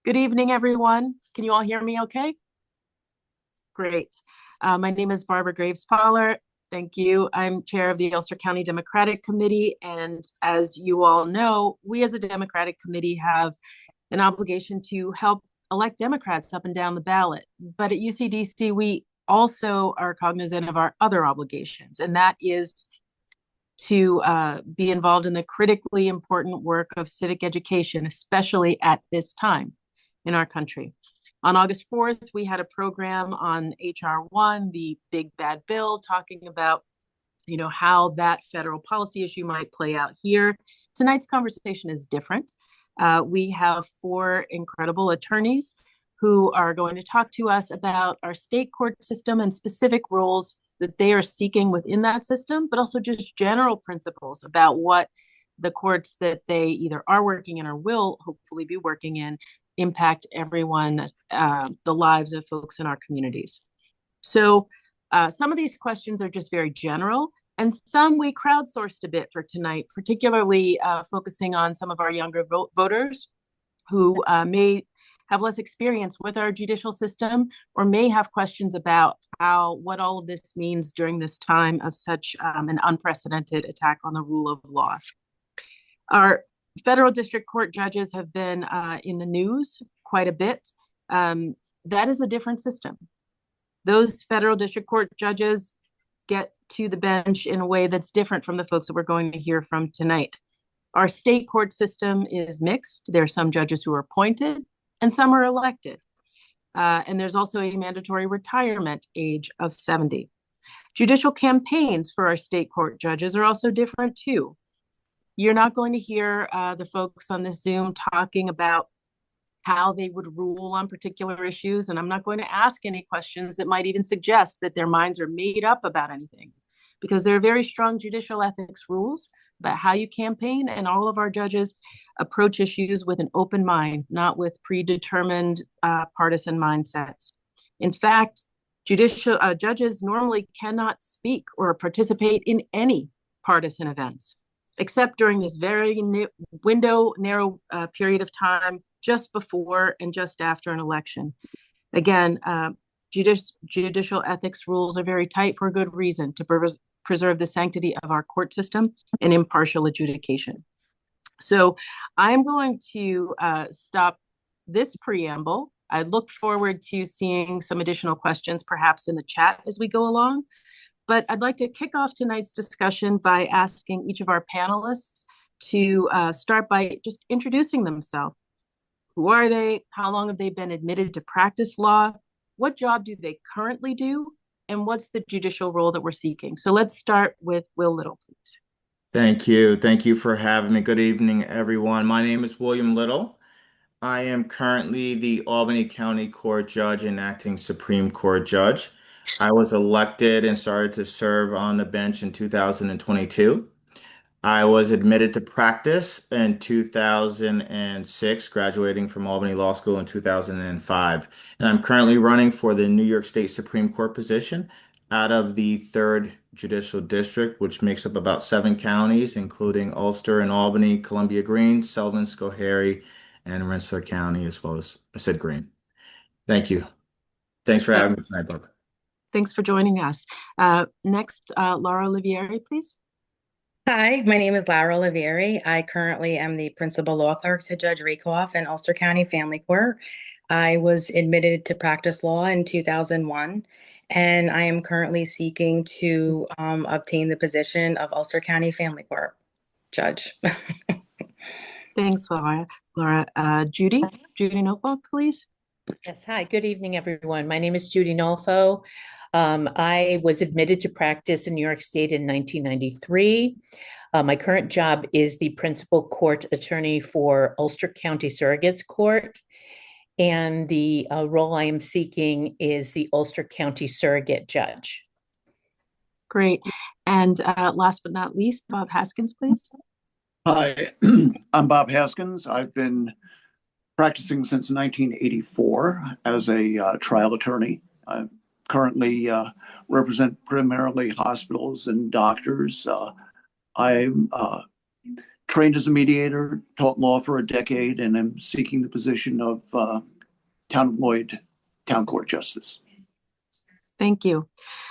Good evening, everyone. Can you all hear me okay? Great. My name is Barbara Graves-Poller. Thank you. I'm chair of the Ulster County Democratic Committee. And as you all know, we as a Democratic Committee have an obligation to help elect Democrats up and down the ballot. But at UCDC, we also are cognizant of our other obligations, and that is to be involved in the critically important work of civic education, especially at this time in our country. On August 4th, we had a program on HR 1, the big bad bill, talking about how that federal policy issue might play out here. Tonight's conversation is different. We have four incredible attorneys who are going to talk to us about our state court system and specific roles that they are seeking within that system, but also just general principles about what the courts that they either are working in or will hopefully be working in impact everyone, the lives of folks in our communities. So some of these questions are just very general, and some we crowdsourced a bit for tonight, particularly focusing on some of our younger voters who may have less experience with our judicial system or may have questions about what all of this means during this time of such an unprecedented attack on the rule of law. Our federal district court judges have been in the news quite a bit. That is a different system. Those federal district court judges get to the bench in a way that's different from the folks that we're going to hear from tonight. Our state court system is mixed. There are some judges who are appointed and some are elected. And there's also a mandatory retirement age of 70. Judicial campaigns for our state court judges are also different too. You're not going to hear the folks on this Zoom talking about how they would rule on particular issues. And I'm not going to ask any questions that might even suggest that their minds are made up about anything, because there are very strong judicial ethics rules about how you campaign, and all of our judges approach issues with an open mind, not with predetermined partisan mindsets. In fact, judicial judges normally cannot speak or participate in any partisan events, except during this very narrow period of time just before and just after an election. Again, judicial ethics rules are very tight for a good reason, to preserve the sanctity of our court system and impartial adjudication. So I'm going to stop this preamble. I look forward to seeing some additional questions, perhaps in the chat as we go along. But I'd like to kick off tonight's discussion by asking each of our panelists to start by just introducing themselves. Who are they? How long have they been admitted to practice law? What job do they currently do? And what's the judicial role that we're seeking? So let's start with Will Little, please. Thank you. Thank you for having me. Good evening, everyone. My name is William Little. I am currently the Albany County Court Judge and acting Supreme Court Judge. I was elected and started to serve on the bench in 2022. I was admitted to practice in 2006, graduating from Albany Law School in 2005. And I'm currently running for the New York State Supreme Court position out of the 3rd Judicial District, which makes up about 7 counties, including Ulster and Albany, Columbia Green, Sullivan, Schoharie, and Rensselaer County, as well as Sid Green. Thank you. Thanks for having me tonight, Barbara. Thanks for joining us. Next, Lara Olivieri, please. Hi, my name is Lara Olivieri. I currently am the principal law clerk to Judge Rakoff in Ulster County Family Court. I was admitted to practice law in 2001, and I am currently seeking to obtain the position of Ulster County Family Court Judge. Thanks, Lara. Judy Nolfo, please. Yes, hi, good evening, everyone. My name is Judy Nolfo. I was admitted to practice in New York State in 1993. My current job is the principal court attorney for Ulster County Surrogates Court, and the role I am seeking is the Ulster County Surrogate Judge. Great. And last but not least, Bob Haskins, please. Hi, I'm Bob Haskins. I've been practicing since 1984 as a trial attorney. I currently represent primarily hospitals and doctors. I'm trained as a mediator, taught law for a decade, and am seeking the position of Town of Lloyd Town Court Justice. Thank you.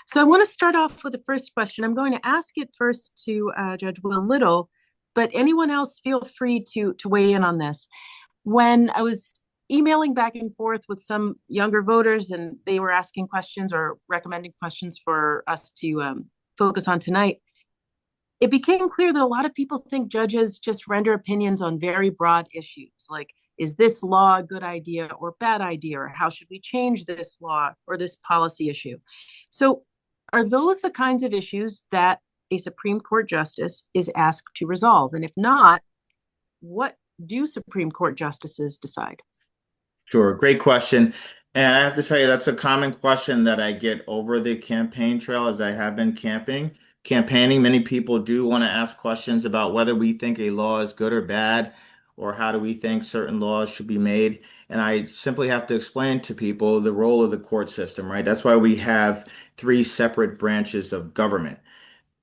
So I want to start off with the first question. I'm going to ask it first to Judge Will Little, but anyone else feel free to weigh in on this. When I was emailing back and forth with some younger voters and they were asking questions or recommending questions for us to focus on tonight, it became clear that a lot of people think judges just render opinions on very broad issues, like, is this law a good idea or bad idea, or how should we change this law or this policy issue? So are those the kinds of issues that a Supreme Court justice is asked to resolve? And if not, what do Supreme Court justices decide? Sure, great question. And I have to tell you, that's a common question that I get over the campaign trail as I have been campaigning. Many people do want to ask questions about whether we think a law is good or bad, or how do we think certain laws should be made. And I simply have to explain to people the role of the court system, right? That's why we have three separate branches of government.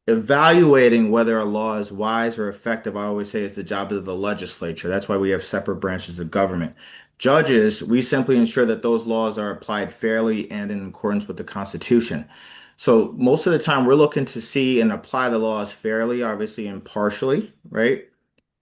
Evaluating whether a law is wise or effective, I always say, is the job of the legislature. That's why we have separate branches of government. Judges, we simply ensure that those laws are applied fairly and in accordance with the Constitution. So most of the time, we're looking to see and apply the laws fairly, obviously impartially, right?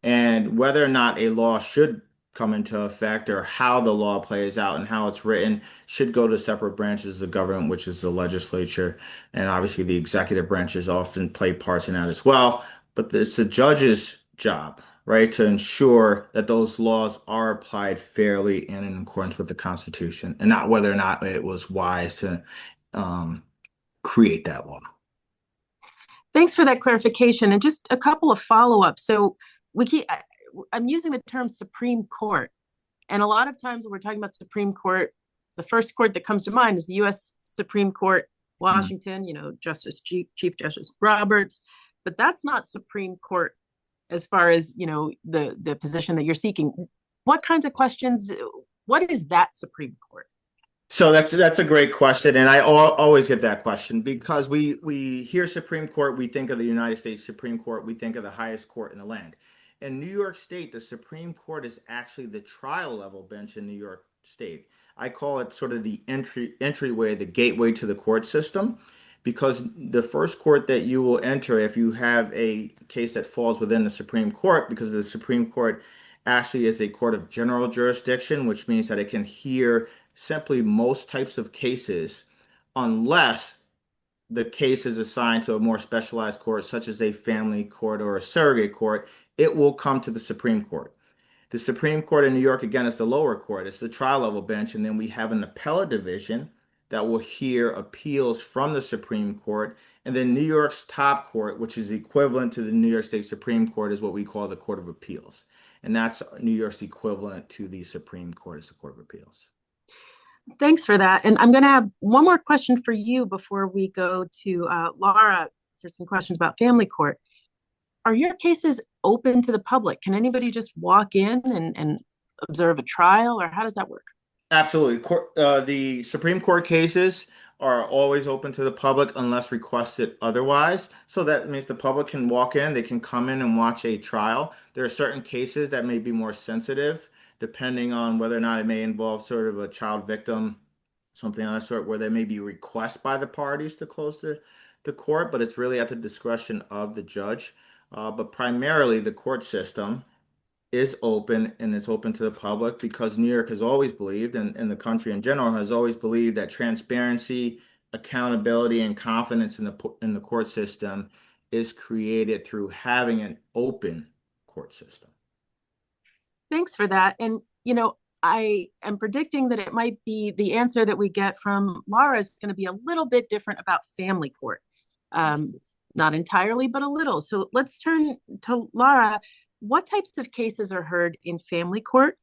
And whether or not a law should come into effect or how the law plays out and how it's written should go to separate branches of government, which is the legislature. And obviously the executive branches often play parts in that as well. But it's the judge's job, right, to ensure that those laws are applied fairly and in accordance with the Constitution, and not whether or not it was wise to create that law. Thanks for that clarification. And just a couple of follow-ups. So I'm using the term Supreme Court. And a lot of times when we're talking about Supreme Court, the first court that comes to mind is the U.S. Supreme Court, Washington, Chief Justice Roberts. But that's not Supreme Court as far as, the position that you're seeking. What kinds of questions, what is that Supreme Court? So that's a great question, and I always get that question because we hear Supreme Court, we think of the United States Supreme Court, we think of the highest court in the land. In New York State, the Supreme Court is actually the trial level bench in New York State. I call it sort of the entryway, the gateway to the court system, because the first court that you will enter if you have a case that falls within the Supreme Court, because the Supreme Court actually is a court of general jurisdiction, which means that it can hear simply most types of cases unless the case is assigned to a more specialized court, such as a family court or a surrogate court. It will come to the Supreme Court. The Supreme Court in New York, again, is the lower court. It's the trial level bench. And then we have an appellate division that will hear appeals from the Supreme Court. And then New York's top court, which is equivalent to the New York State Supreme Court, is what we call the Court of Appeals. And that's New York's equivalent to the Supreme Court, is the Court of Appeals. Thanks for that. And I'm going to have one more question for you before we go to Lara for some questions about family court. Are your cases open to the public? Can anybody just walk in and observe a trial, or how does that work? Absolutely. The Supreme Court cases are always open to the public unless requested otherwise. So that means the public can walk in, they can come in and watch a trial. There are certain cases that may be more sensitive, depending on whether or not it may involve sort of a child victim, something of that sort, where there may be requests by the parties to close the court, but it's really at the discretion of the judge. But primarily, the court system is open, and it's open to the public because New York has always believed, and the country in general has always believed, that transparency, accountability, and confidence in the court system is created through having an open court system. Thanks for that. And, I am predicting that it might be the answer that we get from Lara is going to be a little bit different about family court. Not entirely, but a little. So let's turn to Lara. What types of cases are heard in family court?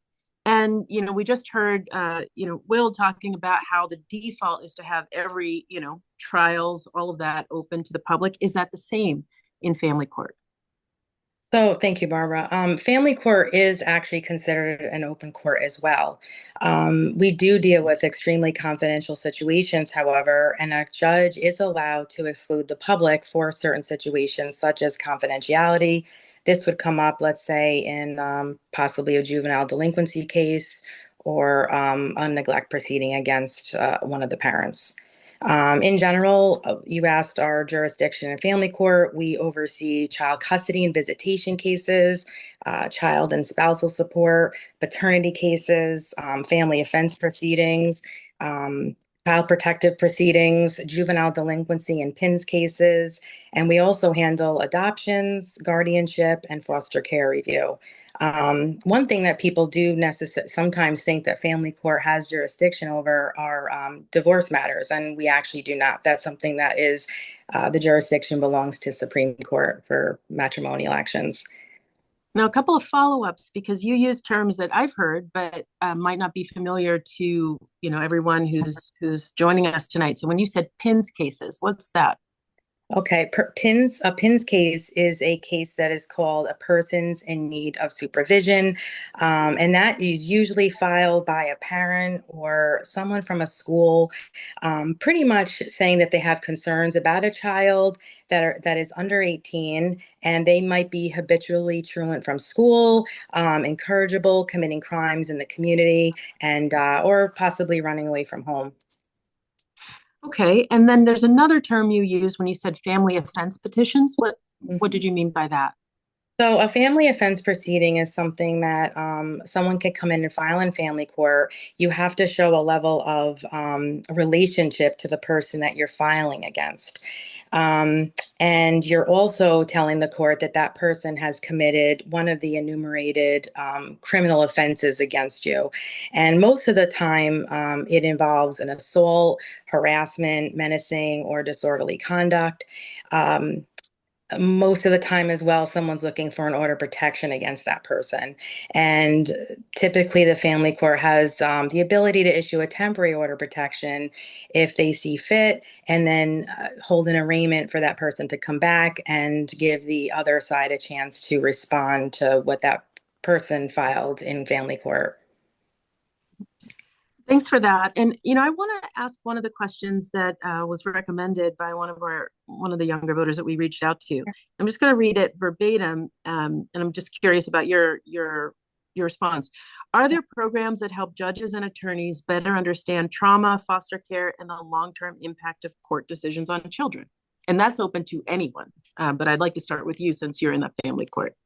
And, we just heard, Will talking about how the default is to have every, trials, all of that open to the public. Is that the same in family court? So thank you, Barbara. Family court is actually considered an open court as well. We do deal with extremely confidential situations, however, and a judge is allowed to exclude the public for certain situations such as confidentiality, this would come up, let's say, in possibly a juvenile delinquency case or a neglect proceeding against one of the parents. In general, you asked our jurisdiction and family court. We oversee child custody and visitation cases, child and spousal support, paternity cases, family offense proceedings, child protective proceedings, juvenile delinquency and PINS cases, and we also handle adoptions, guardianship, and foster care review. One thing that people do sometimes think that family court has jurisdiction over are divorce matters, and we actually do not. That's something that is the jurisdiction belongs to Supreme Court for matrimonial actions. Now, a couple of follow-ups, because you use terms that I've heard, but might not be familiar to everyone who's joining us tonight. So when you said PINS cases, what's that? Okay, a PINS case is a case that is called a persons in need of supervision, and that is usually filed by a parent or someone from a school, pretty much saying that they have concerns about a child that is under 18, and they might be habitually truant from school, incorrigible, committing crimes in the community, and or possibly running away from home. Okay, and then there's another term you used when you said family offense petitions. What did you mean by that? So a family offense proceeding is something that someone can come in and file in family court. You have to show a level of relationship to the person that you're filing against. And you're also telling the court that that person has committed one of the enumerated criminal offenses against you. And most of the time, it involves an assault, harassment, menacing, or disorderly conduct. Most of the time as well, someone's looking for an order of protection against that person. And typically the family court has the ability to issue a temporary order of protection if they see fit, and then hold an arraignment for that person to come back and give the other side a chance to respond to what that person filed in family court. Thanks for that. And I want to ask one of the questions that was recommended by one of the younger voters that we reached out to. I'm just going to read it verbatim, and I'm just curious about your response. Are there programs that help judges and attorneys better understand trauma, foster care, and the long-term impact of court decisions on children? And that's open to anyone, but I'd like to start with you since you're in the family court.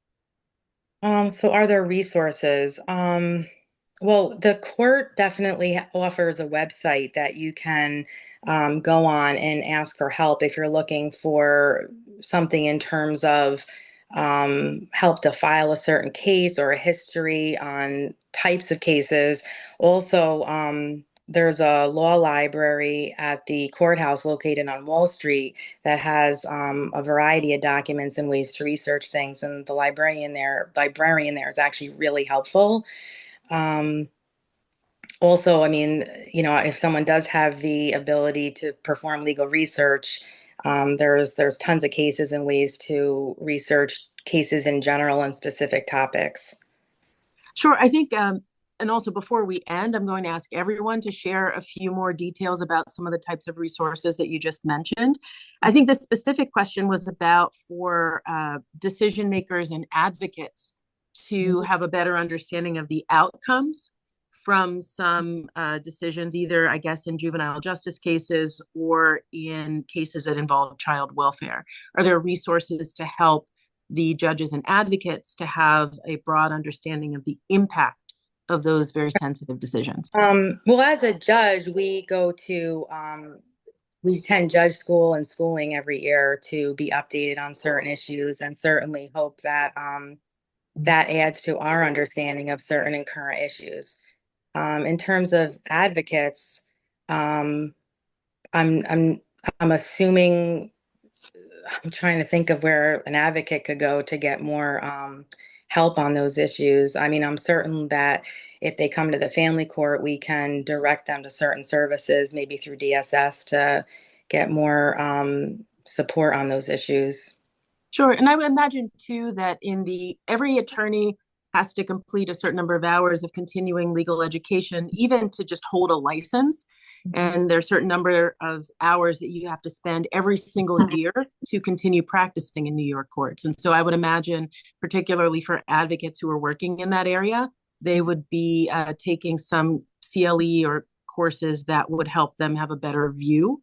So are there resources? Well, the court definitely offers a website that you can go on and ask for help if you're looking for something in terms of help to file a certain case or a history on types of cases. Also, there's a law library at the courthouse located on Wall Street that has a variety of documents and ways to research things, and the librarian there is actually really helpful. Also, I mean, if someone does have the ability to perform legal research, there's tons of cases and ways to research cases in general and specific topics. Sure. I think, and also before we end, I'm going to ask everyone to share a few more details about some of the types of resources that you just mentioned. I think the specific question was about for decision makers and advocates to have a better understanding of the outcomes from some decisions, either, I guess, in juvenile justice cases or in cases that involve child welfare. Are there resources to help the judges and advocates to have a broad understanding of the impact of those very sensitive decisions? Well, as a judge, we attend judge school and schooling every year to be updated on certain issues, and certainly hope that that adds to our understanding of certain and current issues. In terms of advocates, I'm assuming, I'm trying to think of where an advocate could go to get more help on those issues. I mean, I'm certain that if they come to the family court, we can direct them to certain services, maybe through DSS, to get more support on those issues. Sure. And I would imagine too that every attorney has to complete a certain number of hours of continuing legal education, even to just hold a license. And there's a certain number of hours that you have to spend every single year to continue practicing in New York courts. And so I would imagine, particularly for advocates who are working in that area, they would be taking some CLE or courses that would help them have a better view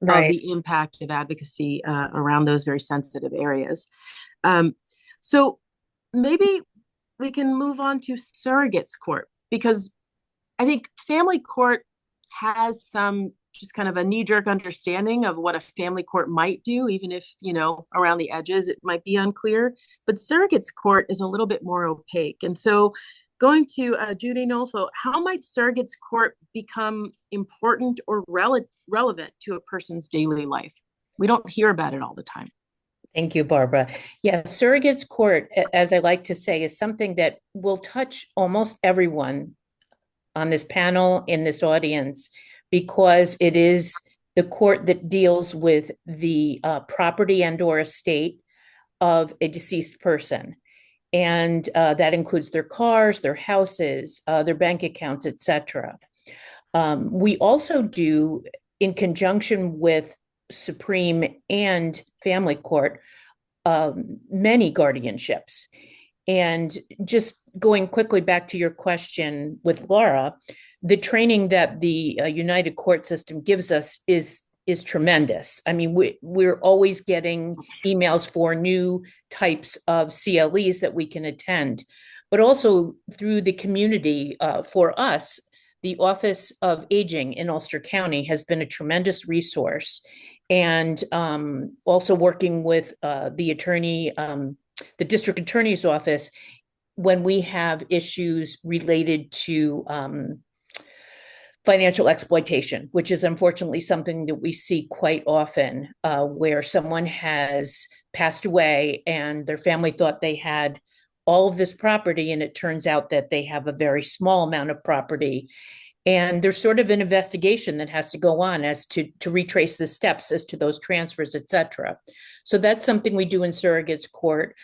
of the impact of advocacy around those very sensitive areas. So maybe we can move on to surrogates court, because I think family court has some just kind of a knee-jerk understanding of what a family court might do, even if, around the edges it might be unclear. But surrogates court is a little bit more opaque. And so going to Judy Nolfo, how might surrogates court become important or relevant to a person's daily life? We don't hear about it all the time. Thank you, Barbara. Yeah, surrogates court, as I like to say, is something that will touch almost everyone on this panel, in this audience, because it is the court that deals with the property and or estate of a deceased person. And that includes their cars, their houses, their bank accounts, etc. We also do, in conjunction with Supreme and Family Court, many guardianships. And just going quickly back to your question with Lara, the training that the United Court System gives us is tremendous. I mean, we're always getting emails for new types of CLEs that we can attend, but also through the community. For us, the Office of Aging in Ulster County has been a tremendous resource, and also working with the attorney, the district attorney's office, when we have issues related to financial exploitation, which is unfortunately something that we see quite often, where someone has passed away and their family thought they had all of this property, and it turns out that they have a very small amount of property. And there's sort of an investigation that has to go on as to retrace the steps as to those transfers, et cetera. So that's something we do in surrogates court.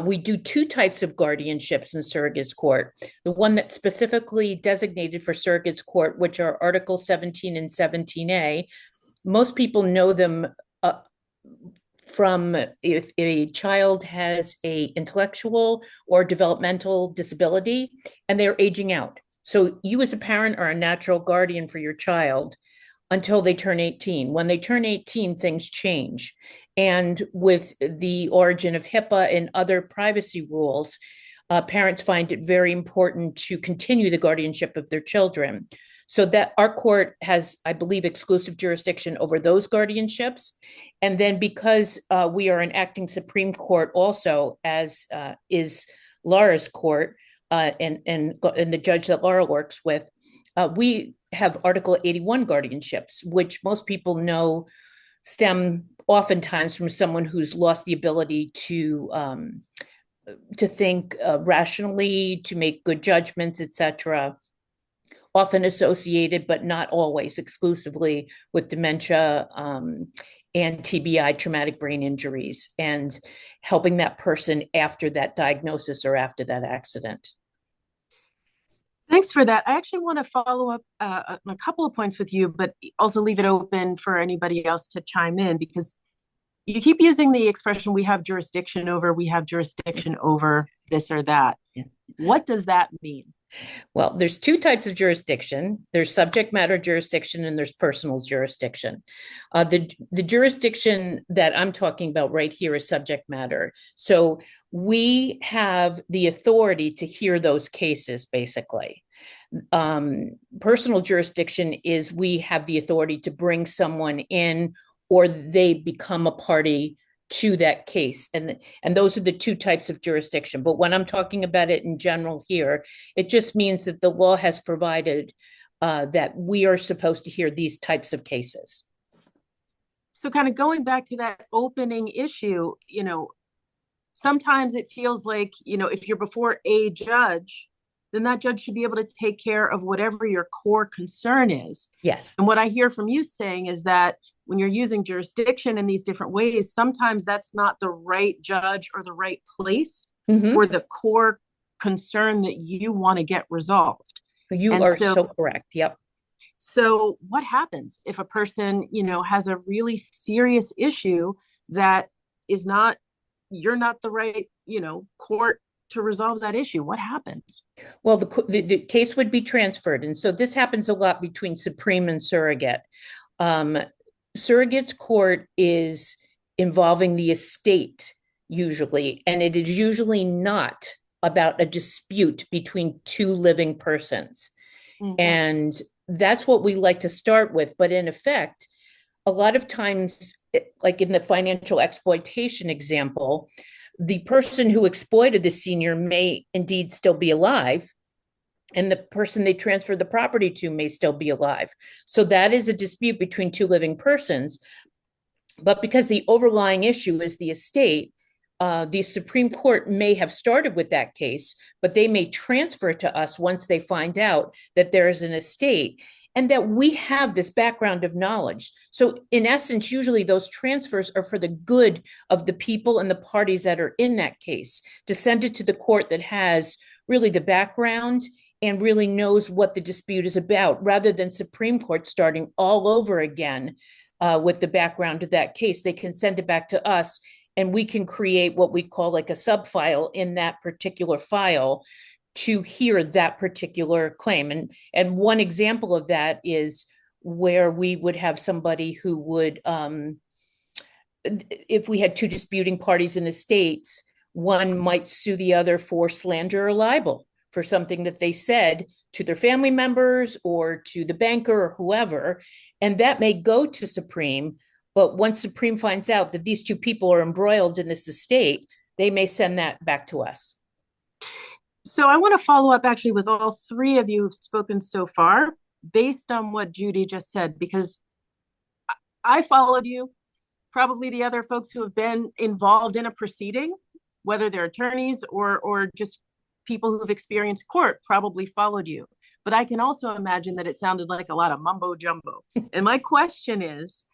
We do two types of guardianships in surrogates court. The one that's specifically designated for surrogates court, which are Article 17 and 17A. Most people know them from if a child has an intellectual or developmental disability and they're aging out. So you as a parent are a natural guardian for your child until they turn 18. When they turn 18, things change. And with the origin of HIPAA and other privacy rules, parents find it very important to continue the guardianship of their children. So that our court has, I believe, exclusive jurisdiction over those guardianships. And then because we are an acting Supreme Court also, as is Lara's court, and the judge that Lara works with, we have Article 81 guardianships, which most people know stem oftentimes from someone who's lost the ability to think rationally, to make good judgments, etc. Often associated, but not always exclusively, with dementia and TBI, traumatic brain injuries, and helping that person after that diagnosis or after that accident. Thanks for that. I actually want to follow up on a couple of points with you, but also leave it open for anybody else to chime in, because you keep using the expression, we have jurisdiction over this or that. Yeah. What does that mean? Well, there's two types of jurisdiction. There's subject matter jurisdiction and there's personal jurisdiction. The jurisdiction that I'm talking about right here is subject matter. So we have the authority to hear those cases, basically. Personal jurisdiction is we have the authority to bring someone in, or they become a party to that case. And those are the two types of jurisdiction. But when I'm talking about it in general here, it just means that the law has provided that we are supposed to hear these types of cases. So kind of going back to that opening issue, sometimes it feels like, if you're before a judge, then that judge should be able to take care of whatever your core concern is. Yes. And what I hear from you saying is that when you're using jurisdiction in these different ways, sometimes that's not the right judge or the right place for the core concern that you want to get resolved. You are so correct. Yep. So what happens if a person, has a really serious issue that is not, you're not the right, court to resolve that issue? What happens? Well, the case would be transferred. And so this happens a lot between Supreme and Surrogate. Surrogate's court is involving the estate usually, and it is usually not about a dispute between two living persons. Mm-hmm. And that's what we like to start with. But in effect, a lot of times, like in the financial exploitation example, the person who exploited the senior may indeed still be alive, and the person they transfer the property to may still be alive. So that is a dispute between two living persons. But because the overlying issue is the estate, the Supreme Court may have started with that case, but they may transfer it to us once they find out that there is an estate and that we have this background of knowledge. So in essence, usually those transfers are for the good of the people and the parties that are in that case, to send it to the court that has really the background and really knows what the dispute is about, rather than Supreme Court starting all over again with the background of that case. They can send it back to us, and we can create what we call like a subfile in that particular file to hear that particular claim. And one example of that is where we would have somebody who would, if we had two disputing parties in estates, one might sue the other for slander or libel for something that they said to their family members or to the banker or whoever. And that may go to Supreme, but once Supreme finds out that these two people are embroiled in this estate, they may send that back to us. So I want to follow up actually with all three of you who've spoken so far, based on what Judy just said, because I followed you, probably the other folks who have been involved in a proceeding, whether they're attorneys or just people who've experienced court, probably followed you. But I can also imagine that it sounded like a lot of mumbo jumbo. And my question is,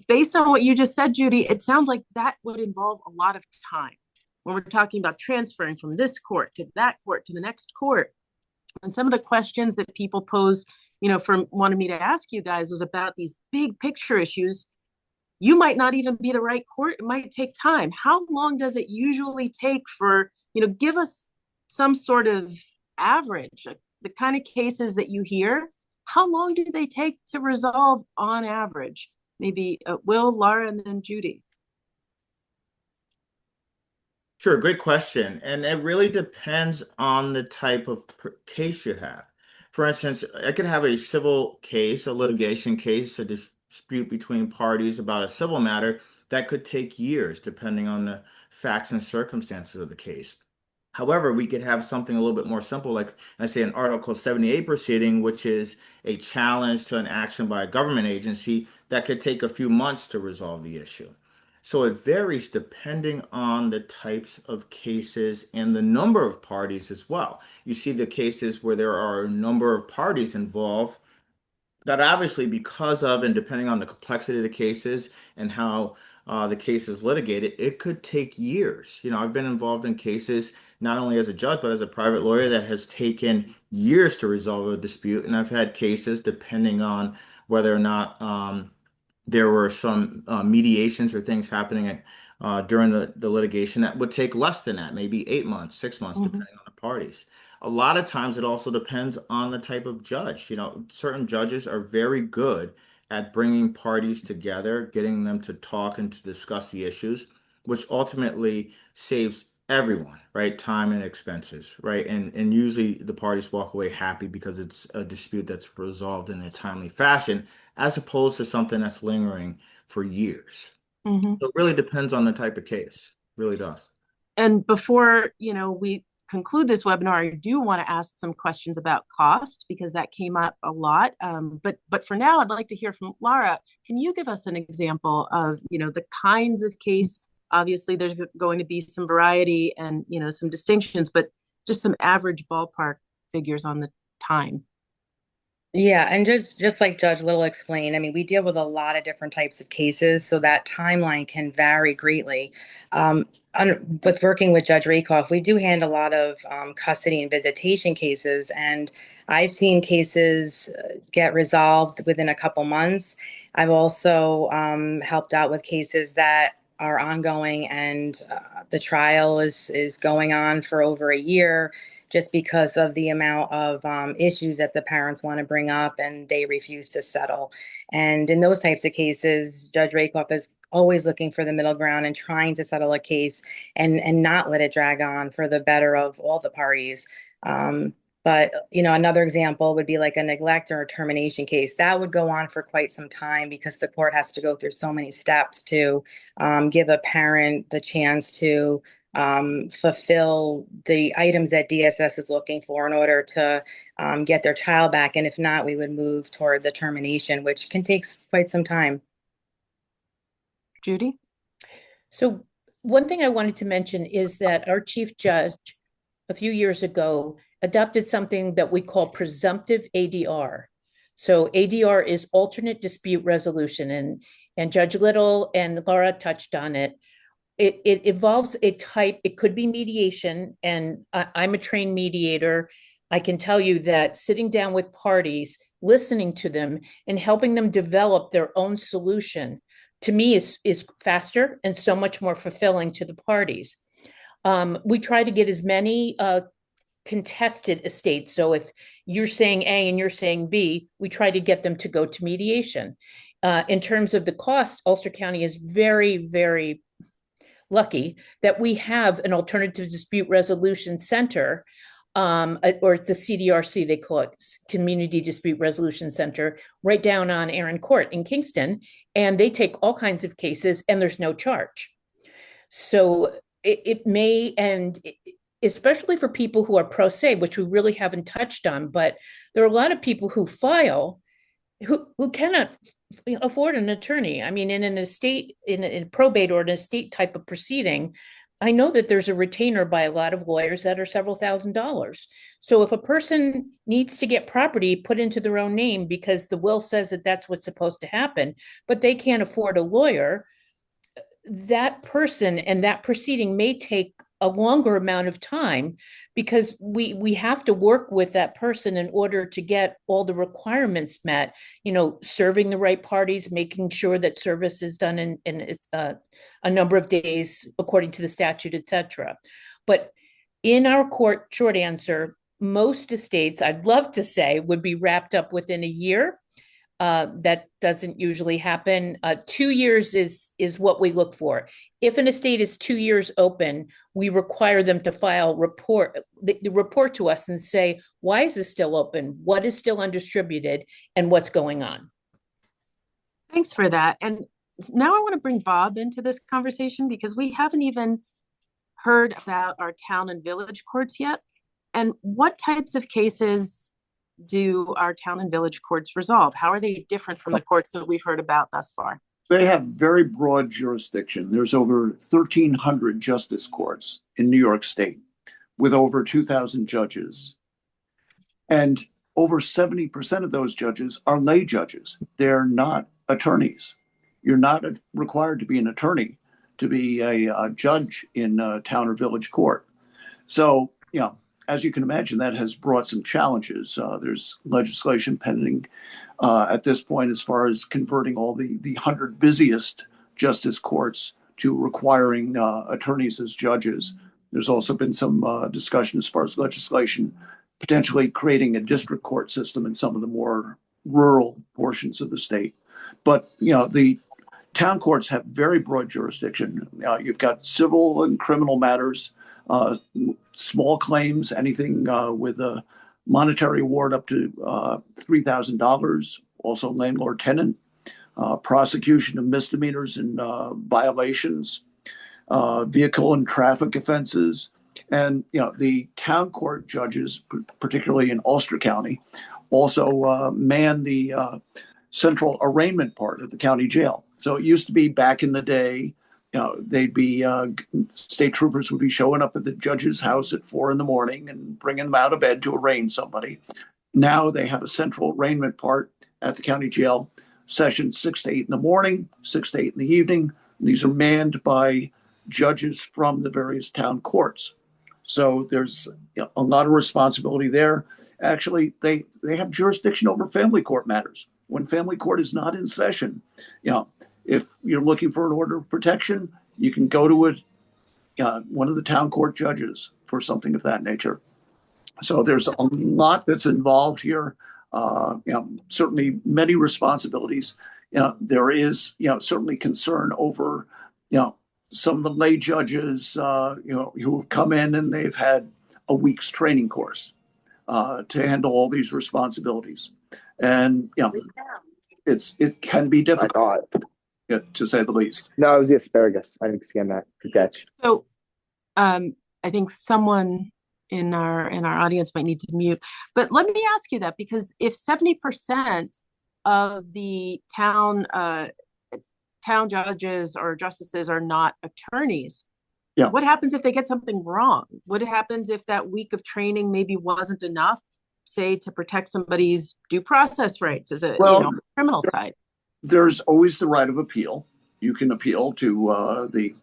based on what you just said, Judy, it sounds like that would involve a lot of time when we're talking about transferring from this court to that court to the next court. And some of the questions that people pose, wanted me to ask you guys was about these big picture issues. You might not even be the right court. It might take time. How long does it usually take for, give us some sort of average, like the kind of cases that you hear, how long do they take to resolve on average? Maybe Will, Lara, and then Judy. Sure, great question. And it really depends on the type of case you have. For instance, I could have a civil case, a litigation case, a dispute between parties about a civil matter that could take years, depending on the facts and circumstances of the case. However, we could have something a little bit more simple, like I say an Article 78 proceeding, which is a challenge to an action by a government agency that could take a few months to resolve the issue. So it varies depending on the types of cases and the number of parties as well. You see the cases where there are a number of parties involved that obviously, because of and depending on the complexity of the cases and how the case is litigated, it could take years. I've been involved in cases not only as a judge, but as a private lawyer that has taken years to resolve a dispute. And I've had cases, depending on whether or not there were some mediations or things happening during the litigation, that would take less than that, maybe 8 months, 6 months, depending on the parties. A lot of times it also depends on the type of judge. Certain judges are very good at bringing parties together, getting them to talk and to discuss the issues, which ultimately saves everyone, right? Time and expenses, right? And usually the parties walk away happy because it's a dispute that's resolved in a timely fashion, as opposed to something that's lingering for years. Mm-hmm. So it really depends on the type of case. It really does. And before, we conclude this webinar, I do want to ask some questions about cost, because that came up a lot. But for now, I'd like to hear from Lara. Can you give us an example of, the kinds of case? Obviously, there's going to be some variety and, some distinctions, but just some average ballpark figures on the time. Yeah, and just like Judge Little explained, I mean, we deal with a lot of different types of cases, so that timeline can vary greatly. Um, with working with Judge Rakoff, we do handle a lot of custody and visitation cases, and I've seen cases get resolved within a couple months. I've also helped out with cases that are ongoing, and the trial is going on for over a year just because of the amount of issues that the parents want to bring up and they refuse to settle. And in those types of cases, Judge Rakoff is always looking for the middle ground and trying to settle a case and not let it drag on for the better of all the parties. But another example would be like a neglect or a termination case that would go on for quite some time because the court has to go through so many steps to give a parent the chance to fulfill the items that DSS is looking for in order to get their child back. And if not, we would move towards a termination, which can take quite some time. Judy? So one thing I wanted to mention is that our chief judge a few years ago adopted something that we call presumptive ADR. So ADR is alternate dispute resolution, and Judge Little and Lara touched on it. It involves a type, it could be mediation, and I'm a trained mediator. I can tell you that sitting down with parties, listening to them, and helping them develop their own solution, to me is faster and so much more fulfilling to the parties. We try to get as many contested estates. So if you're saying A and you're saying B, we try to get them to go to mediation. In terms of the cost, Ulster County is very, very lucky that we have an alternative dispute resolution center, or it's a CDRC, they call it Community Dispute Resolution Center, right down on Erin Court in Kingston. And they take all kinds of cases and there's no charge. So it may, and especially for people who are pro se, which we really haven't touched on, but there are a lot of people who file who cannot afford an attorney. I mean, in an estate, in a probate or an estate type of proceeding, I know that there's a retainer by a lot of lawyers that are several $1,000s. So if a person needs to get property put into their own name because the will says that that's what's supposed to happen, but they can't afford a lawyer, that person and that proceeding may take a longer amount of time because we have to work with that person in order to get all the requirements met, serving the right parties, making sure that service is done in it's a number of days according to the statute, etc. But in our court, short answer, most estates, I'd love to say, would be wrapped up within a year. That doesn't usually happen. 2 years is what we look for. If an estate is 2 years open, we require them to file the report to us and say, why is this still open? What is still undistributed and what's going on? Thanks for that. And now I want to bring Bob into this conversation because we haven't even heard about our town and village courts yet. And what types of cases do our town and village courts resolve? How are they different from the courts that we've heard about thus far? They have very broad jurisdiction. There's over 1,300 justice courts in New York State with over 2,000 judges. And over 70% of those judges are lay judges. They're not attorneys. You're not required to be an attorney to be a judge in a town or village court. So, as you can imagine, that has brought some challenges. There's legislation pending at this point as far as converting all the 100 busiest justice courts to requiring attorneys as judges. There's also been some discussion as far as legislation potentially creating a district court system in some of the more rural portions of the state. But, the town courts have very broad jurisdiction. You've got civil and criminal matters, small claims, anything with a monetary award up to $3,000, also landlord-tenant, prosecution of misdemeanors and violations, vehicle and traffic offenses. And, the town court judges, particularly in Ulster County, also man the central arraignment part of the county jail. So it used to be back in the day, they'd be state troopers would be showing up at the judge's house at 4 a.m. and bringing them out of bed to arraign somebody. Now they have a central arraignment part at the county jail, sessions 6 to 8 in the morning, 6 to 8 in the evening. These are manned by judges from the various town courts. So there's a lot of responsibility there. Actually, they have jurisdiction over family court matters. When family court is not in session, if you're looking for an order of protection, you can go to one of the town court judges for something of that nature. So there's a lot that's involved here. Certainly many responsibilities. There is, certainly concern over, some of the lay judges, who have come in and they've had a week's training course to handle all these responsibilities. And, it can be difficult, to say the least. No, it was the asparagus. I didn't scan that. Good catch. So, I think someone in our audience might need to mute, but let me ask you that, because if 70% of the town judges or justices are not attorneys, what happens if they get something wrong? What happens if that week of training maybe wasn't enough, say, to protect somebody's due process rights as a criminal side? There's always the right of appeal. You can appeal to the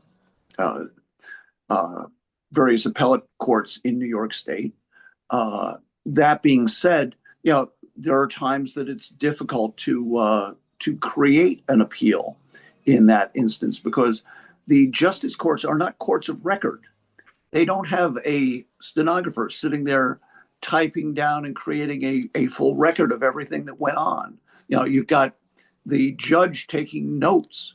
various appellate courts in New York State. That being said, there are times that it's difficult to create an appeal in that instance, because the justice courts are not courts of record. They don't have a stenographer sitting there typing down and creating a full record of everything that went on. You've got the judge taking notes.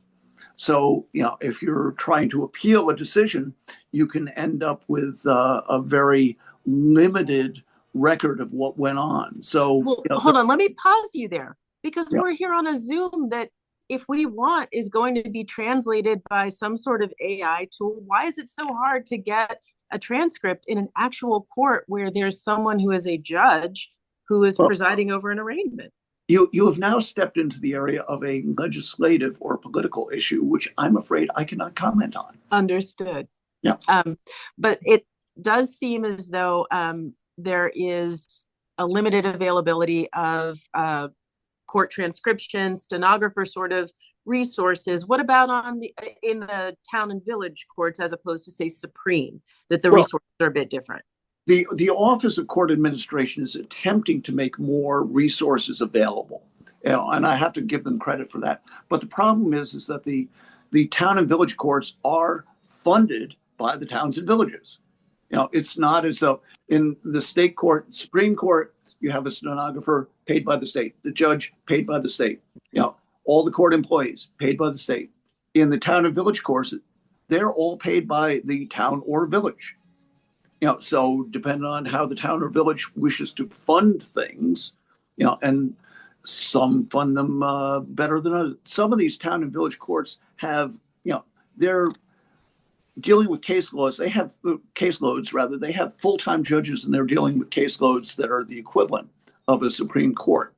So, if you're trying to appeal a decision, you can end up with a very limited record of what went on. So, hold on, let me pause you there, because we're here on a Zoom that, if we want, is going to be translated by some sort of AI tool. Why is it so hard to get a transcript in an actual court where there's someone who is a judge who is presiding over an arraignment? You have now stepped into the area of a legislative or political issue, which I'm afraid I cannot comment on. Understood. Yeah. But it does seem as though there is a limited availability of court transcription, stenographer sort of resources. What about in the town and village courts, as opposed to, say, Supreme, that the resources are a bit different? The Office of Court Administration is attempting to make more resources available, and I have to give them credit for that. But the problem is that the town and village courts are funded by the towns and villages. It's not as though in the state court, Supreme Court, you have a stenographer paid by the state, the judge paid by the state, all the court employees paid by the state. In the town and village courts, they're all paid by the town or village. So depending on how the town or village wishes to fund things, and some fund them better than others. Some of these town and village courts have, they're dealing with caseloads. They have caseloads, rather. They have full-time judges, and they're dealing with caseloads that are the equivalent of a Supreme Court.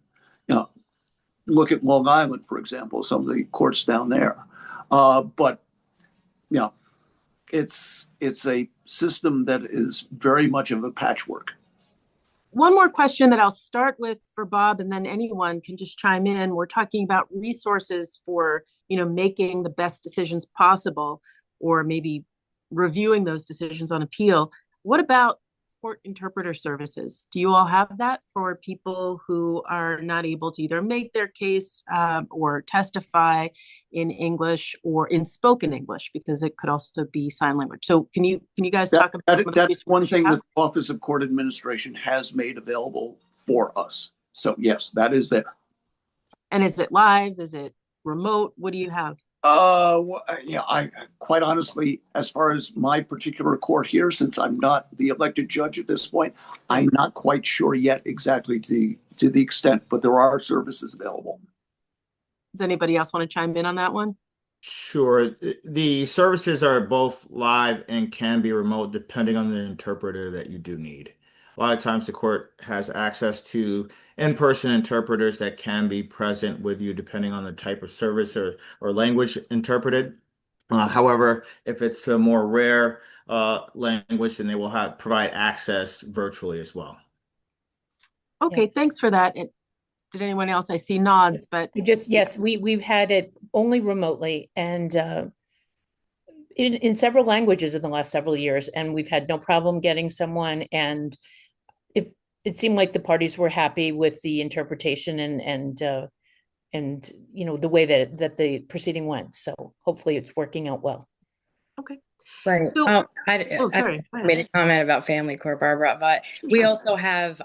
Look at Long Island, for example, some of the courts down there. But it's a system that is very much of a patchwork. One more question that I'll start with for Bob, and then anyone can just chime in. We're talking about resources for, making the best decisions possible, or maybe reviewing those decisions on appeal. What about court interpreter services? Do you all have that for people who are not able to either make their case or testify in English or in spoken English, because it could also be sign language? So can you guys talk about that's one thing that the Office of Court Administration has made available for us. So yes, that is there. And is it live? Is it remote? What do you have? I quite honestly, as far as my particular court here, since I'm not the elected judge at this point, I'm not quite sure yet exactly to the extent, but there are services available. Does anybody else want to chime in on that one? Sure. The services are both live and can be remote depending on the interpreter that you do need. A lot of times the court has access to in-person interpreters that can be present with you depending on the type of service or language interpreted. However, if it's a more rare language, then they will provide access virtually as well. Okay, Yes. thanks for that. Did anyone else? I see nods, but Yes, we've had it only remotely and in several languages in the last several years, and we've had no problem getting someone. And if it seemed like the parties were happy with the interpretation and the way that the proceeding went. So hopefully it's working out well. okay. Right. So, sorry. Go ahead. Made a comment about family court, Barbara, but we also have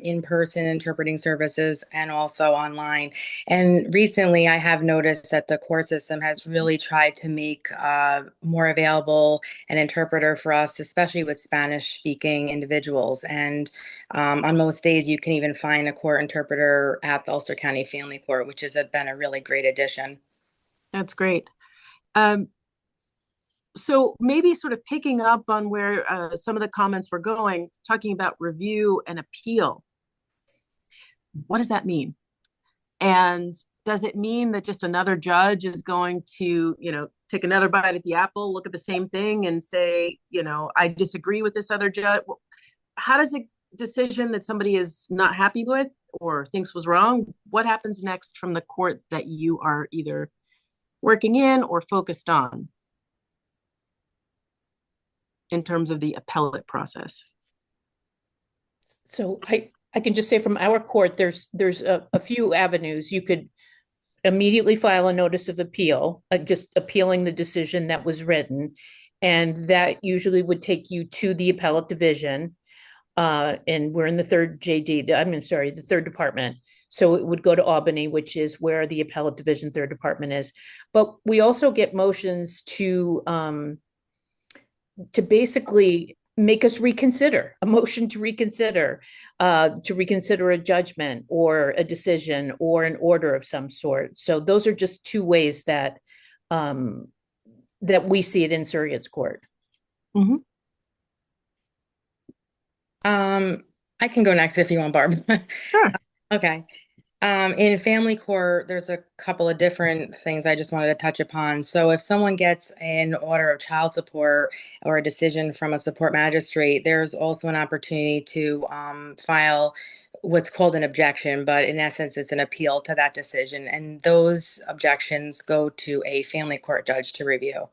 in-person interpreting services and also online. And recently I have noticed that the court system has really tried to make more available an interpreter for us, especially with Spanish speaking individuals. And on most days you can even find a court interpreter at the Ulster County Family Court, which has been a really great addition. That's great. So maybe sort of picking up on where some of the comments were going, talking about review and appeal. What does that mean? And does it mean that just another judge is going to, take another bite at the apple, look at the same thing and say, I disagree with this other judge? How does a decision that somebody is not happy with or thinks was wrong, what happens next from the court that you are either working in or focused on in terms of the appellate process? So I can just say from our court, there's a few avenues. You could immediately file a notice of appeal, just appealing the decision that was written. And that usually would take you to the appellate division. And we're in the third the third department. So it would go to Albany, which is where the appellate division third department is. But we also get motions to basically make us reconsider, a motion to reconsider a judgment or a decision or an order of some sort. So those are just two ways that that we see it in surrogate's court. Mm-hmm. I can go next if you want, Barb. Sure. Okay. In family court, there's a couple of different things I just wanted to touch upon. So if someone gets an order of child support or a decision from a support magistrate, there's also an opportunity to file what's called an objection, but in essence, it's an appeal to that decision. And those objections go to a family court judge to review.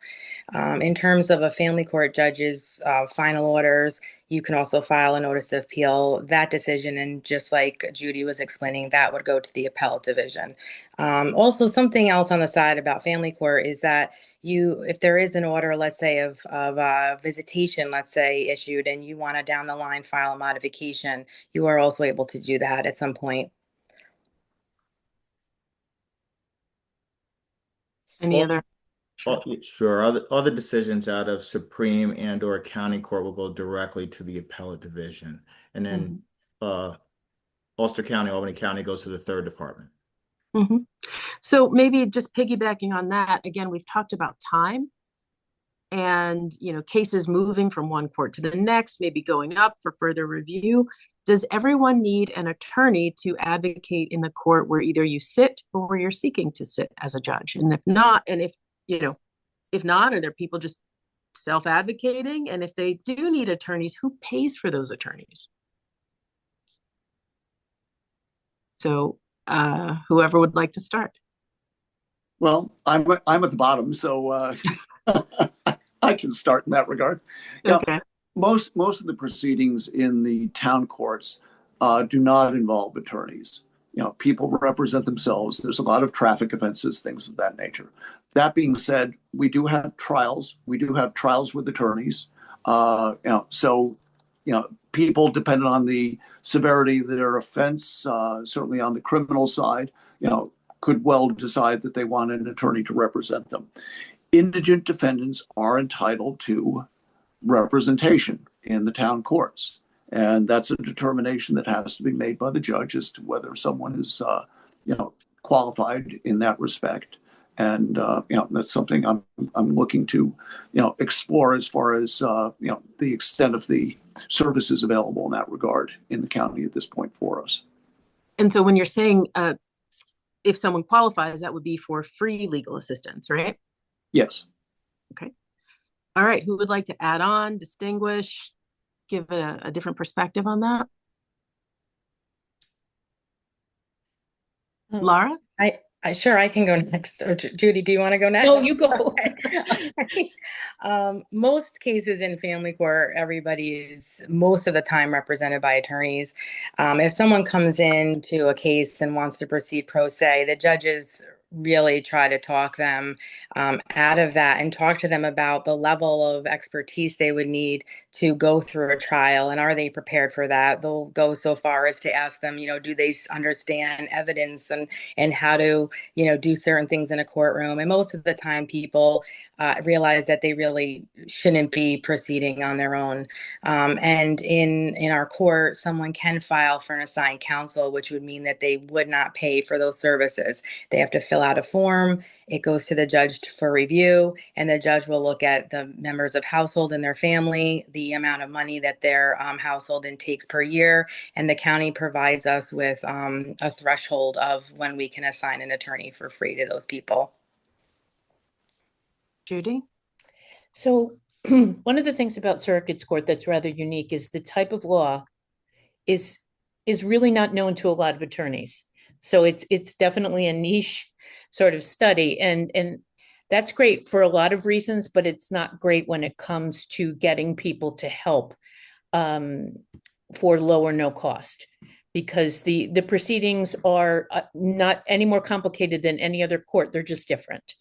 In terms of a family court judge's final orders, you can also file a notice of appeal. That decision, and just like Judy was explaining, that would go to the appellate division. Also, something else on the side about family court is that if there is an order, let's say of visitation, let's say issued, and you want to down the line file a modification, you are also able to do that at some point. Any other? Sure. Other decisions out of Supreme and or County Court will go directly to the appellate division. And then Ulster County, Albany County goes to the third department. Mm-hmm. So maybe just piggybacking on that, again, we've talked about time and, cases moving from one court to the next, maybe going up for further review. Does everyone need an attorney to advocate in the court where either you sit or where you're seeking to sit as a judge? And if not, if not, are there people just self-advocating? And if they do need attorneys, who pays for those attorneys? So whoever would like to start. Well, I'm at the bottom, so I can start in that regard. Okay. Yeah, most of the proceedings in the town courts do not involve attorneys. People represent themselves. There's a lot of traffic offenses, things of that nature. That being said, we do have trials. We do have trials with attorneys. So people, depending on the severity of their offense, certainly on the criminal side, could well decide that they want an attorney to represent them. Indigent defendants are entitled to representation in the town courts. And that's a determination that has to be made by the judge as to whether someone is, qualified in that respect. And, that's something I'm looking to, explore as far as, the extent of the services available in that regard in the county at this point for us. And so when you're saying if someone qualifies, that would be for free legal assistance, right? Yes. Okay. All right. Who would like to add on, distinguish, give a different perspective on that? Lara? I can go next. Or Judy, do you want to go next? No, you go. Okay. Most cases in family court, everybody is most of the time represented by attorneys. If someone comes into a case and wants to proceed pro se, the judges really try to talk them out of that and talk to them about the level of expertise they would need to go through a trial and are they prepared for that. They'll go so far as to ask them, do they understand evidence and how to do certain things in a courtroom. And most of the time people realize that they really shouldn't be proceeding on their own. And in our court, someone can file for an assigned counsel, which would mean that they would not pay for those services. They have to fill out a form. It goes to the judge for review, and the judge will look at the members of household and their family, the amount of money that their household intakes per year, and the county provides us with a threshold of when we can assign an attorney for free to those people. Judy? So one of the things about surrogates court that's rather unique is the type of law is really not known to a lot of attorneys. So it's definitely a niche sort of study, and that's great for a lot of reasons, but it's not great when it comes to getting people to help for low or no cost, because the proceedings are not any more complicated than any other court. They're just different.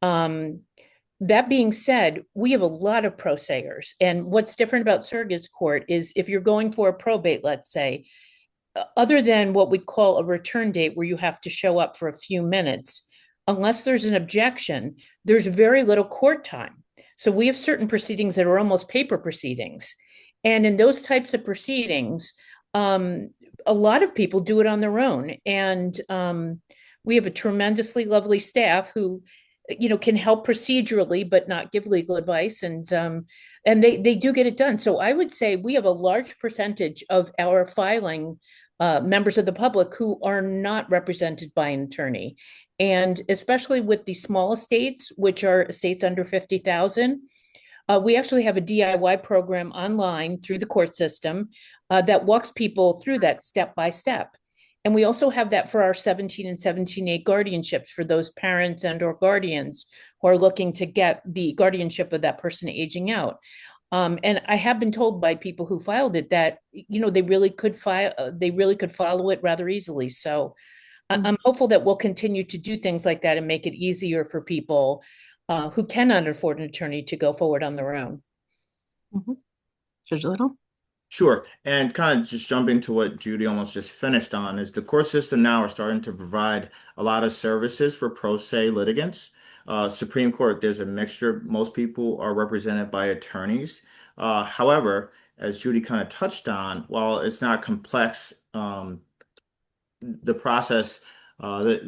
That being said, we have a lot of pro seers, and what's different about surrogates court is if you're going for a probate, let's say, other than what we call a return date where you have to show up for a few minutes, unless there's an objection, there's very little court time. So we have certain proceedings that are almost paper proceedings. And in those types of proceedings, a lot of people do it on their own. And we have a tremendously lovely staff who can help procedurally, but not give legal advice. And they do get it done. So I would say we have a large percentage of our filing members of the public who are not represented by an attorney. And especially with the small estates, which are estates under 50,000, we actually have a DIY program online through the court system that walks people through that step by step. And we also have that for our 17 and 17A guardianships for those parents and or guardians who are looking to get the guardianship of that person aging out. And I have been told by people who filed it that, they really could follow it rather easily. So I'm hopeful that we'll continue to do things like that and make it easier for people who cannot afford an attorney to go forward on their own. Judge Little? Sure. And kind of just jumping to what Judy almost just finished on is the court system now are starting to provide a lot of services for pro se litigants. Supreme Court, there's a mixture. Most people are represented by attorneys. However, as Judy kind of touched on, while it's not complex, the process, I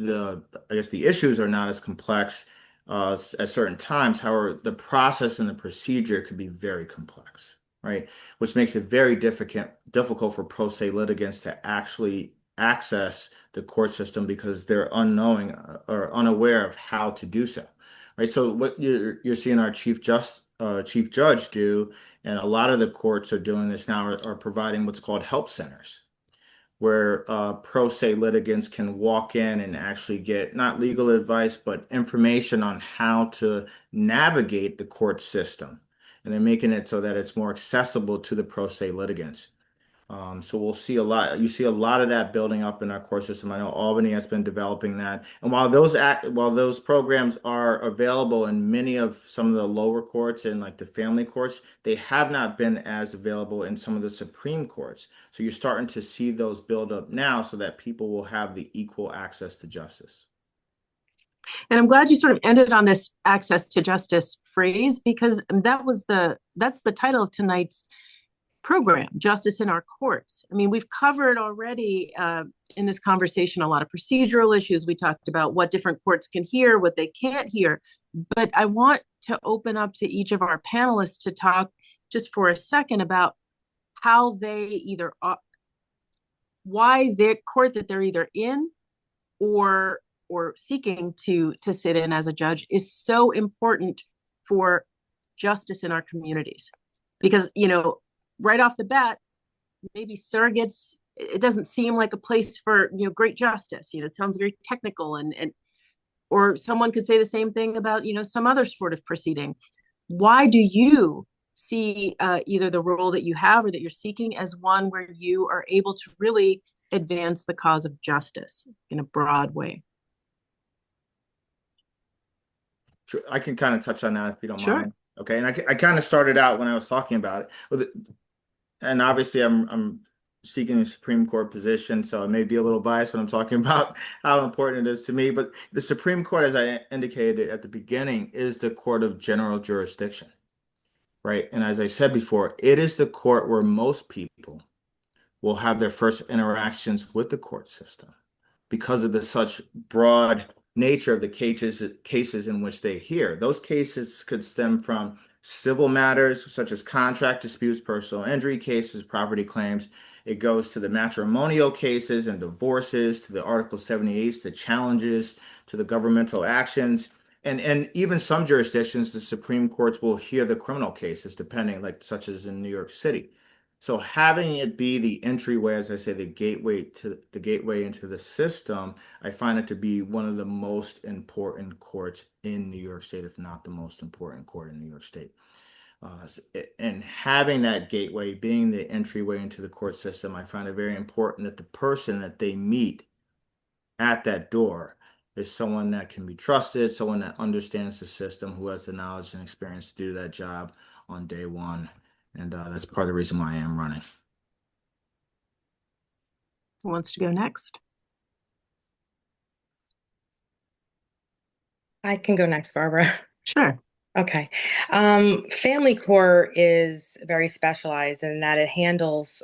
guess the issues are not as complex at certain times. However, the process and the procedure could be very complex, right? Which makes it very difficult for pro se litigants to actually access the court system because they're unknowing or unaware of how to do so, right? So what you're seeing our chief judge do, and a lot of the courts are doing this now, are providing what's called help centers, where pro se litigants can walk in and actually get not legal advice, but information on how to navigate the court system. And they're making it so that it's more accessible to the pro se litigants. So we'll see a lot. You see a lot of that building up in our court system. I know Albany has been developing that. And while those programs are available in many of some of the lower courts and like the family courts, they have not been as available in some of the Supreme Courts. So you're starting to see those build up now so that people will have the equal access to justice. And I'm glad you sort of ended on this access to justice phrase, because that's the title of tonight's program, Justice in Our Courts. I mean, we've covered already in this conversation a lot of procedural issues. We talked about what different courts can hear, what they can't hear. But I want to open up to each of our panelists to talk just for a second about how they why the court that they're either in or seeking to sit in as a judge is so important for justice in our communities. Because, right off the bat, maybe surrogates it doesn't seem like a place for, great justice. It sounds very technical, or someone could say the same thing about, some other sort of proceeding. Why do you see either the role that you have or that you're seeking as one where you are able to really advance the cause of justice in a broad way? I can kind of touch on that if you don't Sure. mind. Okay, and I kind of started out when I was talking about it, and obviously I'm seeking a Supreme Court position, so I may be a little biased when I'm talking about how important it is to me. But the Supreme Court, as I indicated at the beginning, is the court of general jurisdiction, right? And as I said before, it is the court where most people will have their first interactions with the court system because of the such broad nature of the cases in which they hear. Those cases could stem from civil matters such as contract disputes, personal injury cases, property claims. It goes to the matrimonial cases and divorces, to the Article 78s, the challenges to the governmental actions. And even some jurisdictions, the Supreme Courts will hear the criminal cases, depending, like such as in New York City. So having it be the entryway, as I say, the gateway into the system, I find it to be one of the most important courts in New York State, if not the most important court in New York State. And having that gateway being the entryway into the court system, I find it very important that the person that they meet at that door is someone that can be trusted, someone that understands the system, who has the knowledge and experience to do that job on day one. And that's part of the reason why I am running. Who wants to go next? I can go next, Barbara. Sure. Okay. Family court is very specialized in that it handles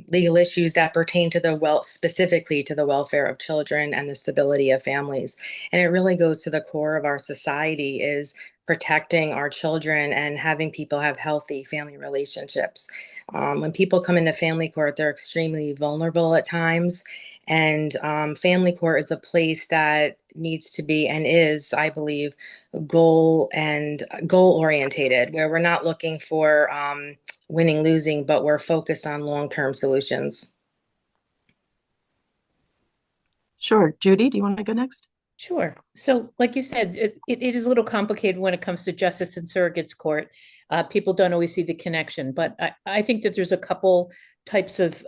legal issues that pertain to specifically to the welfare of children and the stability of families. And it really goes to the core of our society, is protecting our children and having people have healthy family relationships. When people come into family court, they're extremely vulnerable at times. And family court is a place that needs to be, and is, I believe, goal orientated, where we're not looking for winning, losing, but we're focused on long-term solutions. Sure. Judy, do you want to go next? Sure. So, like you said, it is a little complicated when it comes to justice and surrogates court. People don't always see the connection, but I think that there's a couple types of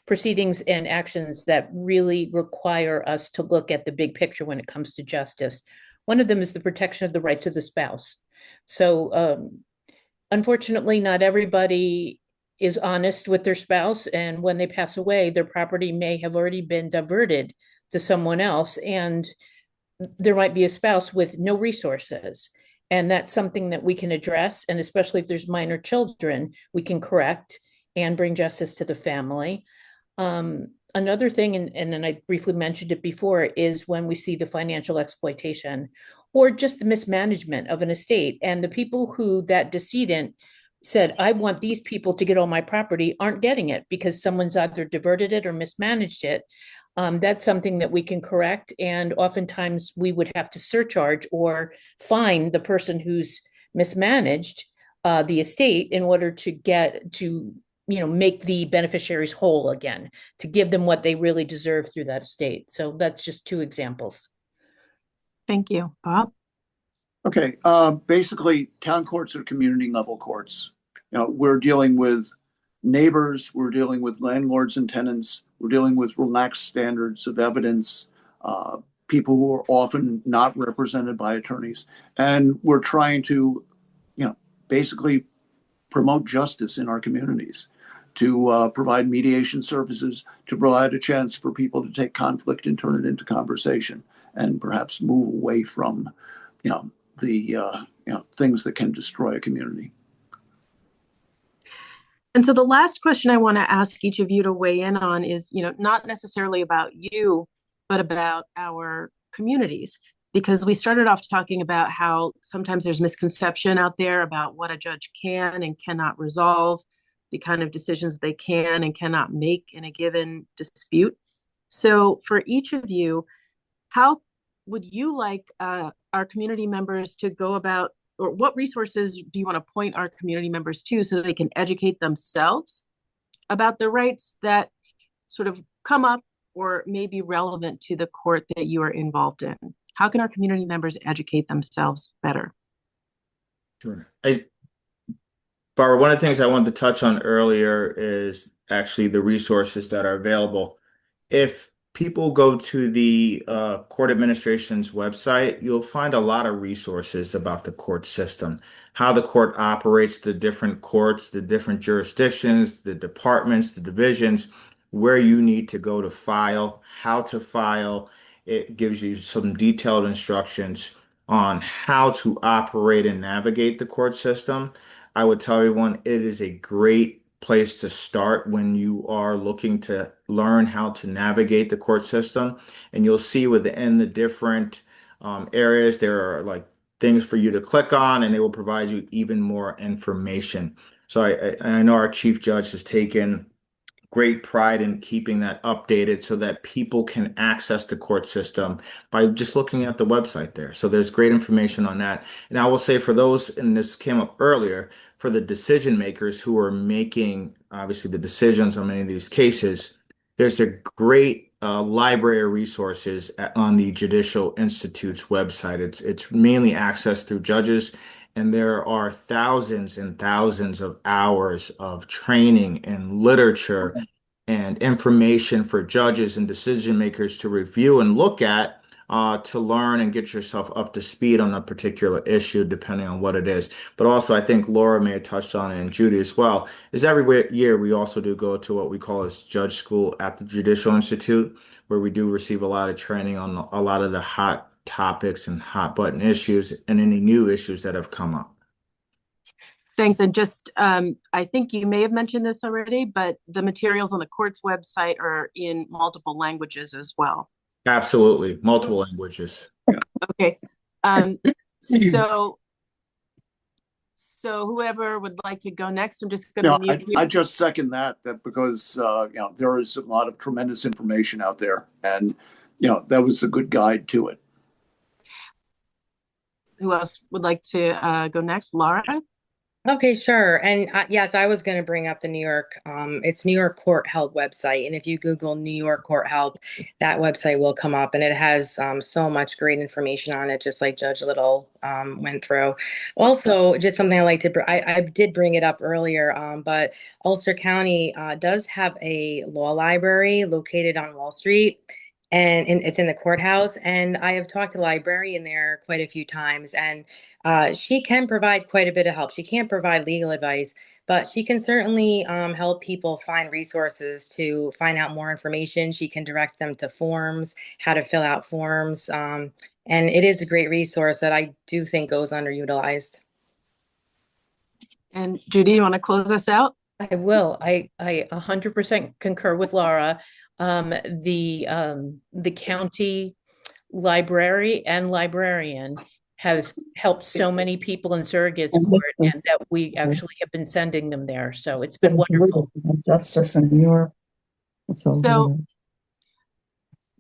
proceedings and actions that really require us to look at the big picture when it comes to justice. One of them is the protection of the rights of the spouse. So, unfortunately, not everybody is honest with their spouse, and when they pass away, their property may have already been diverted to someone else, and there might be a spouse with no resources. And that's something that we can address. And especially if there's minor children, we can correct and bring justice to the family. Another thing, and then I briefly mentioned it before, is when we see the financial exploitation or just the mismanagement of an estate, and the people who that decedent said, I want these people to get all my property, aren't getting it because someone's either diverted it or mismanaged it. That's something that we can correct. And oftentimes we would have to surcharge or fine the person who's mismanaged the estate in order to get to, make the beneficiaries whole again, to give them what they really deserve through that estate. So that's just two examples. Thank you. Bob? Okay. Basically, town courts are community level courts. We're dealing with neighbors, we're dealing with landlords and tenants, we're dealing with relaxed standards of evidence, people who are often not represented by attorneys. And we're trying to, basically promote justice in our communities, to provide mediation services, to provide a chance for people to take conflict and turn it into conversation, and perhaps move away from, the things that can destroy a community. And so the last question I want to ask each of you to weigh in on is, not necessarily about you, but about our communities. Because we started off talking about how sometimes there's misconception out there about what a judge can and cannot resolve, the kind of decisions they can and cannot make in a given dispute. So for each of you, how would you like our community members to go about, or what resources do you want to point our community members to so that they can educate themselves about the rights that sort of come up or may be relevant to the court that you are involved in? How can our community members educate themselves better? Sure. Barbara, one of the things I wanted to touch on earlier is actually the resources that are available. If people go to the court administration's website, you'll find a lot of resources about the court system, how the court operates, the different courts, the different jurisdictions, the departments, the divisions, where you need to go to file, how to file. It gives you some detailed instructions on how to operate and navigate the court system. I would tell everyone it is a great place to start when you are looking to learn how to navigate the court system. And you'll see within the different areas, there are like things for you to click on, and they will provide you even more information. So I know our chief judge has taken great pride in keeping that updated so that people can access the court system by just looking at the website there. So there's great information on that. And I will say for those, and this came up earlier, for the decision makers who are making obviously the decisions on many of these cases, there's a great library of resources on the Judicial Institute's website. It's mainly accessed through judges, and there are thousands and thousands of hours of training and literature and information for judges and decision makers to review and look at to learn and get yourself up to speed on a particular issue, depending on what it is. But also, I think Laura may have touched on it, and Judy as well, is every year we also do go to what we call as judge school at the Judicial Institute, where we do receive a lot of training on a lot of the hot topics and hot button issues and any new issues that have come up. Thanks. And just, I think you may have mentioned this already, but the materials on the court's website are in multiple languages as well. Absolutely. Multiple languages. Okay. So whoever would like to go next, I'm just going to mute you. I just second that because, there is a lot of tremendous information out there, and, that was a good guide to it. Who else would like to go next? Lara? Okay, sure. And yes, I was going to bring up the New York, it's New York Court Help website. And if you Google New York Court Help, that website will come up, and it has so much great information on it, just like Judge Little went through. Also, just something I like to, I did bring it up earlier, but Ulster County does have a law library located on Wall Street. And it's in the courthouse. And I have talked to the librarian there quite a few times, and she can provide quite a bit of help. She can't provide legal advice, but she can certainly help people find resources to find out more information. She can direct them to forms, how to fill out forms. And it is a great resource that I do think goes underutilized. And Judy, you want to close us out? I will. I 100% concur with Lara. The county library and librarian have helped so many people in surrogates court, and that we actually have been sending them there. So it's been wonderful. Justice in New York. So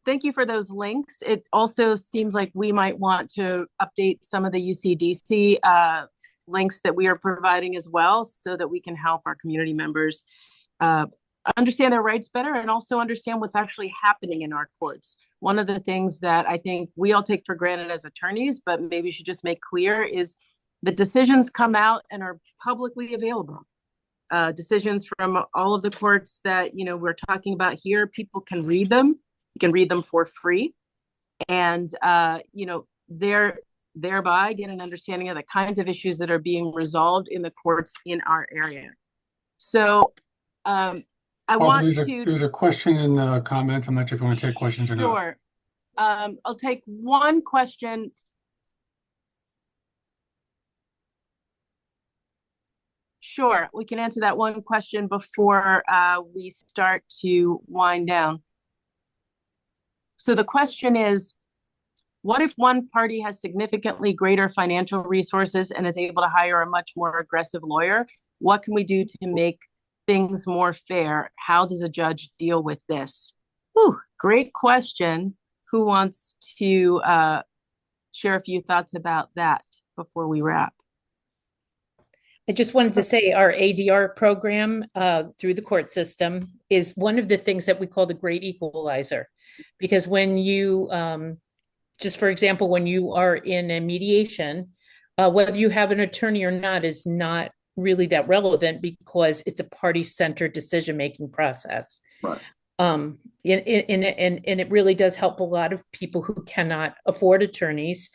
thank you for those links. It also seems like we might want to update some of the UCDC links that we are providing as well, so that we can help our community members understand their rights better and also understand what's actually happening in our courts. One of the things that I think we all take for granted as attorneys, but maybe should just make clear, is the decisions come out and are publicly available. Decisions from all of the courts that we're talking about here, people can read them. You can read them for free, and thereby get an understanding of the kinds of issues that are being resolved in the courts in our area. So there's a question in the comments. I'm not sure if you want to take questions or not. Sure. I'll take one question. Sure, we can answer that one question before we start to wind down. So the question is, what if one party has significantly greater financial resources and is able to hire a much more aggressive lawyer? What can we do to make things more fair? How does a judge deal with this? Whew, great question. Who wants to share a few thoughts about that before we wrap? I just wanted to say our ADR program through the court system is one of the things that we call the great equalizer. Because when you, just for example, when you are in a mediation, whether you have an attorney or not is not really that relevant because it's a party-centered decision-making process. Right. And it really does help a lot of people who cannot afford attorneys,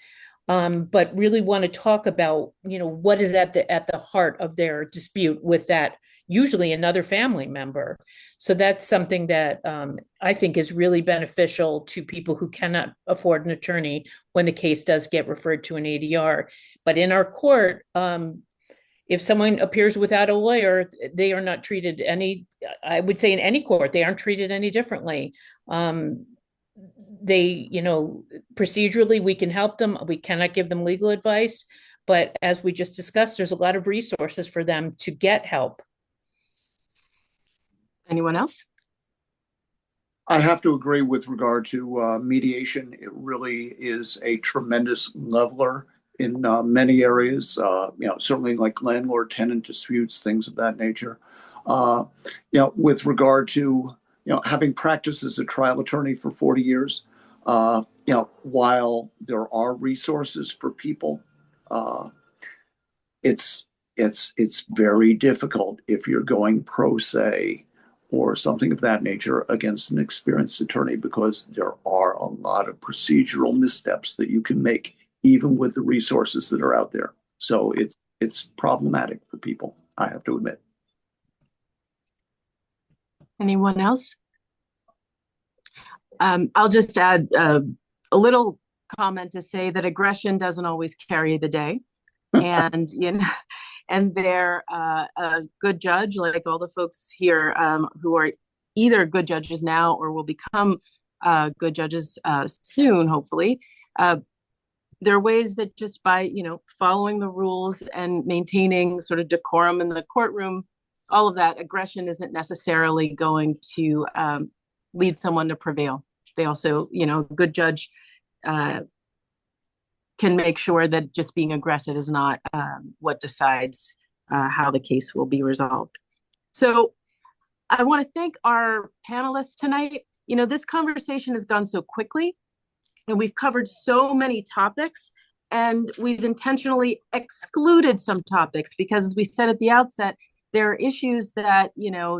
but really want to talk about, what is at the heart of their dispute with that, usually another family member. So that's something that I think is really beneficial to people who cannot afford an attorney when the case does get referred to an ADR. But in our court, if someone appears without a lawyer, they are not treated I would say in any court, they aren't treated any differently. They, procedurally, we can help them. We cannot give them legal advice. But as we just discussed, there's a lot of resources for them to get help. Anyone else? I have to agree with regard to mediation. It really is a tremendous leveler in many areas, certainly like landlord-tenant disputes, things of that nature. With regard to, having practiced as a trial attorney for 40 years, while there are resources for people, it's very difficult if you're going pro se or something of that nature against an experienced attorney, because there are a lot of procedural missteps that you can make even with the resources that are out there. So it's problematic for people, I have to admit. Anyone else? I'll just add a little comment to say that aggression doesn't always carry the day. And, and they're a good judge, like all the folks here who are either good judges now or will become good judges soon, hopefully. There are ways that just by, following the rules and maintaining sort of decorum in the courtroom, all of that, aggression isn't necessarily going to lead someone to prevail. They also, a good judge can make sure that just being aggressive is not what decides how the case will be resolved. So I want to thank our panelists tonight. This conversation has gone so quickly, and we've covered so many topics, and we've intentionally excluded some topics because, as we said at the outset, there are issues that,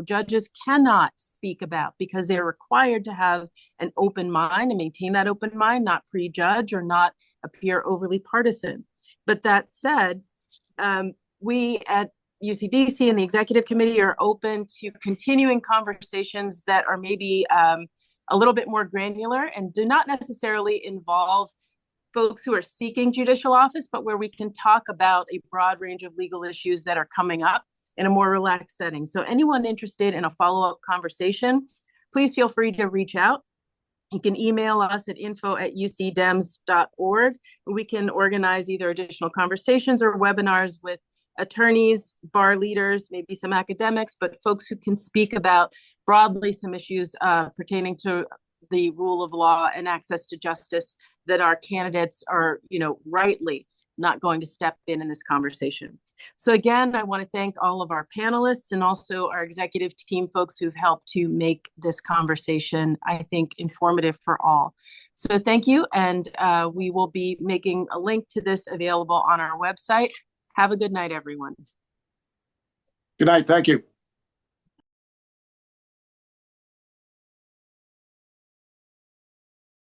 judges cannot speak about because they're required to have an open mind and maintain that open mind, not prejudge or not appear overly partisan. But that said, we at UCDC and the executive committee are open to continuing conversations that are maybe a little bit more granular and do not necessarily involve folks who are seeking judicial office, but where we can talk about a broad range of legal issues that are coming up in a more relaxed setting. So anyone interested in a follow-up conversation, please feel free to reach out. You can email us at info@ucdems.org. We can organize either additional conversations or webinars with attorneys, bar leaders, maybe some academics, but folks who can speak about broadly some issues pertaining to the rule of law and access to justice that our candidates are, rightly not going to step in this conversation. So again, I want to thank all of our panelists and also our executive team folks who've helped to make this conversation, I think, informative for all. So thank you. And we will be making a link to this available on our website. Have a good night, everyone. Good night. Thank you.